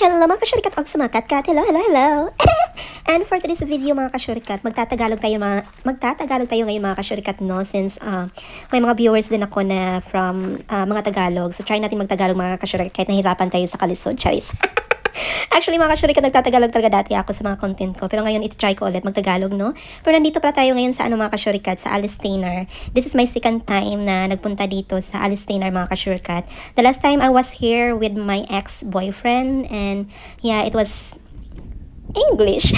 Hello mga kasyurikat og sumakatkat. Hello, hello, hello. And for today's video mga kasyurikat, magtatagalog tayo ngayon mga kasyurikat, no, since may mga viewers din ako na from mga Tagalog. So try natin magtagalog mga kasyurikat kahit nahirapan tayo sa kalisod. Charis. Actually mga kasyurikat, nagtatagalog talaga dati ako sa mga content ko. Pero ngayon iti-try ko ulit magtagalog, no? Pero nandito pala tayo ngayon sa mga kasyurikat, sa Alice Tainer. This is my second time na nagpunta dito sa Alice Tainer mga kasyurikat. The last time I was here with my ex-boyfriend and yeah, it was English.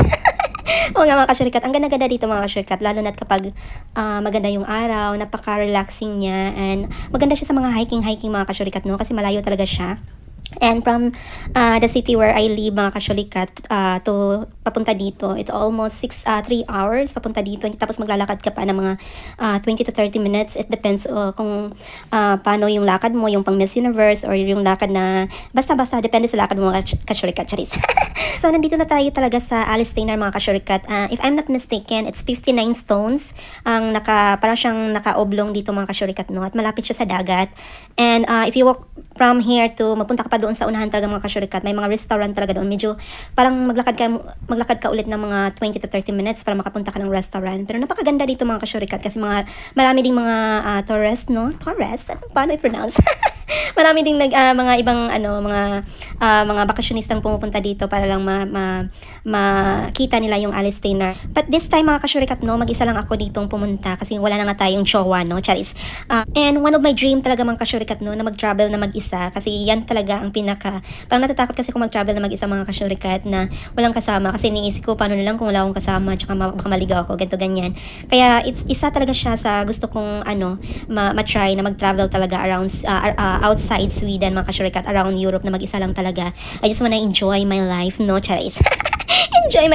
Oo nga mga kasyurikat, ang ganda-ganda dito mga kasyurikat, lalo na't kapag maganda yung araw, napaka-relaxing niya, and maganda siya sa mga hiking mga kasyurikat, no? Kasi malayo talaga siya. And from the city where I live mga kasyurikat, to papunta dito, it's almost 3 hours papunta dito. Tapos maglalakad ka pa ng mga 20 to 30 minutes. It depends kung paano yung lakad mo, yung pang Miss Universe or yung lakad na basta-basta, depende sa lakad mo mga kasyurikat. Charis. So nandito na tayo talaga sa Alice Tainer mga kasyurikat. If I'm not mistaken, it's 59 stones ang parang siyang naka-oblong dito mga kasyurikat, no? At malapit siya sa dagat. And if you walk from here to mapunta ka pa doon sa unahan talaga mga kasyurikat, may mga restaurant talaga doon. Medyo parang maglakad ka ulit ng mga 20 to 30 minutes para makapunta ka ng restaurant. Pero napakaganda dito mga kasyurikat kasi marami ding mga tourist, no? Tourist? Paano i-pronounce? Marami ding mga ibang mga bakasyonistang pumupunta dito para lang makita nila yung Alice Tainer. But this time mga kasyurikat, no, mag-isa lang ako ditong pumunta kasi wala na nga tayong chowa, no? Charis. And one of my dream talaga mga kasyurikat, no, na mag-travel na mag-isa kasi yan talaga ang parang natatakot kasi kung mag-travel na mag-isa mga kasyurikat na walang kasama kasi iniisip ko paano na lang kung wala akong kasama tsaka baka maligaw ako, ganito ganyan. Kaya isa talaga siya sa gusto kong ma-try na mag-travel talaga around outside Sweden mga kasyurikat, around Europe na mag-isa lang talaga. I just wanna enjoy my life, no? Charis. Enjoy my